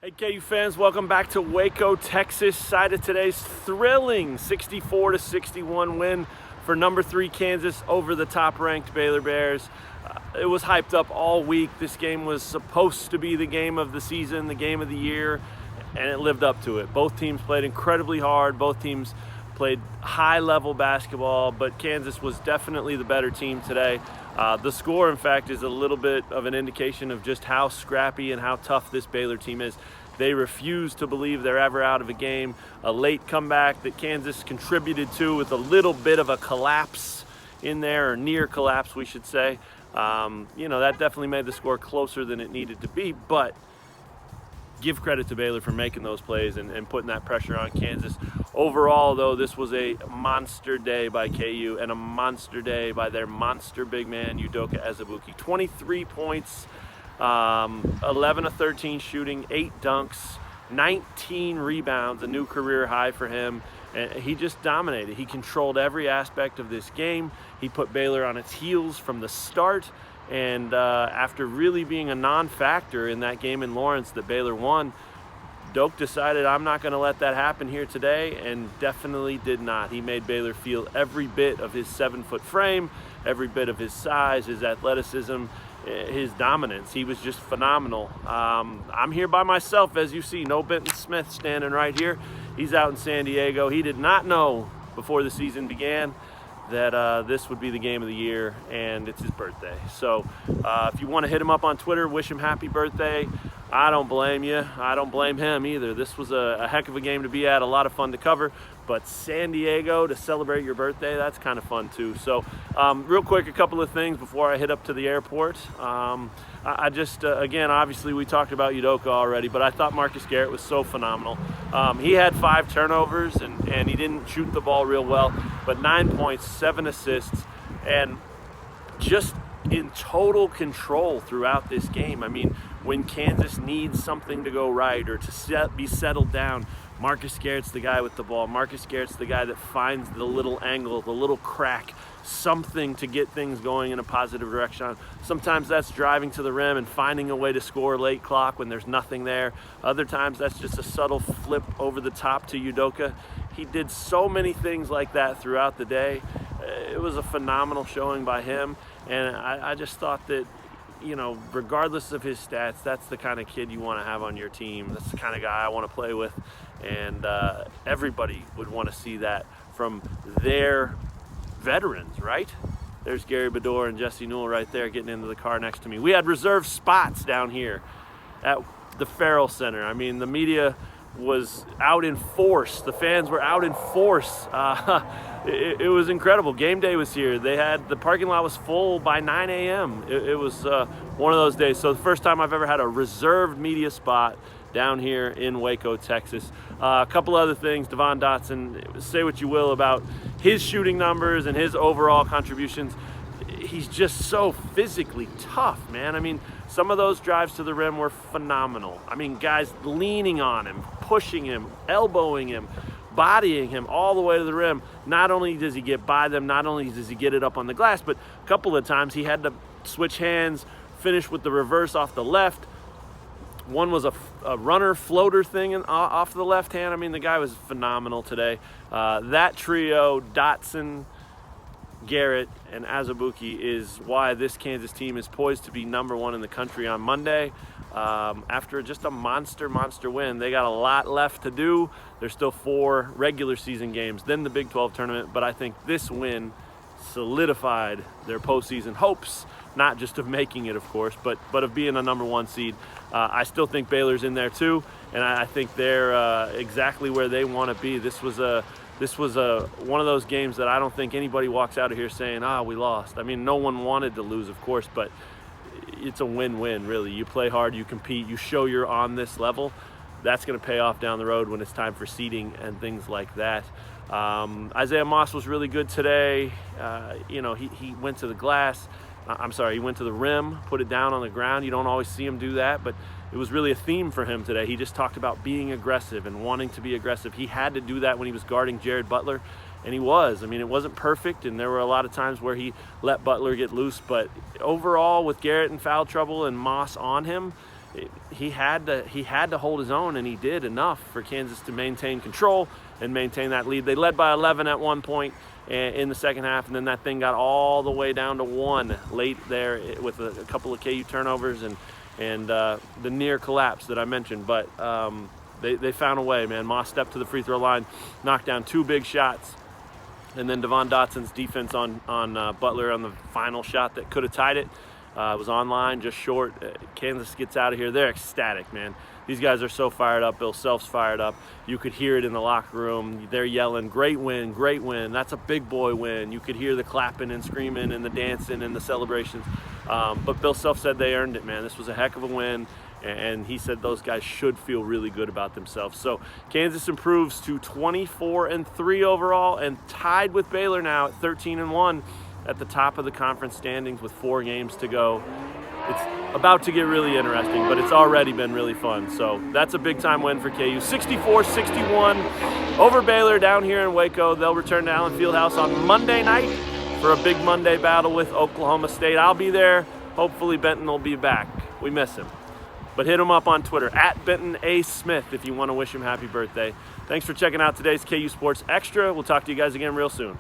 Hey KU fans, welcome back to Waco, Texas. Side of today's thrilling 64-61 win for number 3 Kansas over the top-ranked Baylor Bears. It was hyped up all week. This game was supposed to be the game of the season, the game of the year, and it lived up to it. Both teams played incredibly hard. Both teams played high-level basketball, but Kansas was definitely the better team today. The score, in fact, is a little bit of an indication of just how scrappy and how tough this Baylor team is. They refuse to believe they're ever out of a game. A late comeback that Kansas contributed to with a little bit of a collapse in there, or near collapse, we should say. That definitely made the score closer than it needed to be, but give credit to Baylor for making those plays and putting that pressure on Kansas. Overall, though, this was a monster day by KU and a monster day by their monster big man, Udoka Azubuike. 23 points, 11 of 13 shooting, 8 dunks, 19 rebounds, a new career high for him. And he just dominated. He controlled every aspect of this game. He put Baylor on its heels from the start. And after really being a non-factor in that game in Lawrence that Baylor won, Doak decided, I'm not going to let that happen here today, and definitely did not. He made Baylor feel every bit of his 7-foot frame, every bit of his size, his athleticism, his dominance. He was just phenomenal. I'm here by myself, as you see. No Benton Smith standing right here. He's out in San Diego. He did not know before the season began that this would be the game of the year, and it's his birthday. So if you want to hit him up on Twitter, wish him happy birthday. I don't blame you. I don't blame him either. This was a heck of a game to be at, a lot of fun to cover, but San Diego to celebrate your birthday, that's kind of fun too. So real quick, a couple of things before I hit up to the airport. I just, again, obviously we talked about Udoka already, but I thought Marcus Garrett was so phenomenal. He had 5 turnovers and he didn't shoot the ball real well, but 9 points, 7 assists, and just in total control throughout this game. I mean, when Kansas needs something to go right or to be settled down, Marcus Garrett's the guy with the ball. Marcus Garrett's the guy that finds the little angle, the little crack, something to get things going in a positive direction. Sometimes that's driving to the rim and finding a way to score late clock when there's nothing there. Other times that's just a subtle flip over the top to Udoka. He did so many things like that throughout the day. It was a phenomenal showing by him, and I just thought that, regardless of his stats, that's the kind of kid you want to have on your team. That's the kind of guy I want to play with, and everybody would want to see that from their veterans, right? There's Gary Bedore and Jesse Newell right there getting into the car next to me. We had reserved spots down here at the Farrell Center. I mean, the media was out in force. The fans were out in force. It was incredible. Game day was here. The parking lot was full by 9 a.m. It was one of those days. So the first time I've ever had a reserved media spot down here in Waco, Texas. A couple other things. Devon Dotson, say what you will about his shooting numbers and his overall contributions. He's just so physically tough, man. I mean, some of those drives to the rim were phenomenal. I mean, guys leaning on him, pushing him, elbowing him, bodying him all the way to the rim. Not only does he get by them, not only does he get it up on the glass, but a couple of times he had to switch hands, finish with the reverse off the left. One was a runner floater thing off the left hand. I mean, the guy was phenomenal today. That trio, Dotson, Garrett, and Azubuike, is why this Kansas team is poised to be number 1 in the country on Monday. After just a monster win. They got a lot left to do. There's still 4 regular season games, then the Big 12 tournament, but I think this win solidified their postseason hopes, not just of making it, of course, but of being a number 1 seed. I still think Baylor's in there too, and I think they're exactly where they want to be. This was one of those games that I don't think anybody walks out of here saying, we lost. I mean, no one wanted to lose, of course, but it's a win-win, really. You play hard, you compete, you show you're on this level. That's going to pay off down the road when it's time for seeding and things like that. Isaiah Moss was really good today. He went to the glass. He went to the rim, put it down on the ground. You don't always see him do that, but it was really a theme for him today. He just talked about being aggressive and wanting to be aggressive. He had to do that when he was guarding Jared Butler, and he was. I mean, it wasn't perfect, and there were a lot of times where he let Butler get loose, but overall, with Garrett in foul trouble and Moss on him, he had to hold his own, and he did enough for Kansas to maintain control and maintain that lead. They led by 11 at one point in the second half, and then that thing got all the way down to 1 late there with a couple of KU turnovers and the near collapse that I mentioned. But they found a way, man. Moss stepped to the free throw line, knocked down 2 big shots, and then Devon Dotson's defense on Butler on the final shot that could have tied it. Was online, just short. Kansas gets out of here. They're ecstatic, man. These guys are so fired up. Bill Self's fired up. You could hear it in the locker room. They're yelling, great win, great win. That's a big boy win. You could hear the clapping and screaming and the dancing and the celebrations. But Bill Self said they earned it, man. This was a heck of a win. And he said those guys should feel really good about themselves. So Kansas improves to 24-3 overall and tied with Baylor now at 13-1 at the top of the conference standings with 4 games to go. It's about to get really interesting, but it's already been really fun. So that's a big-time win for KU. 64-61 over Baylor down here in Waco. They'll return to Allen Fieldhouse on Monday night for a big Monday battle with Oklahoma State. I'll be there. Hopefully Benton will be back. We miss him. But hit him up on Twitter, @BentonASmith, if you want to wish him happy birthday. Thanks for checking out today's KU Sports Extra. We'll talk to you guys again real soon.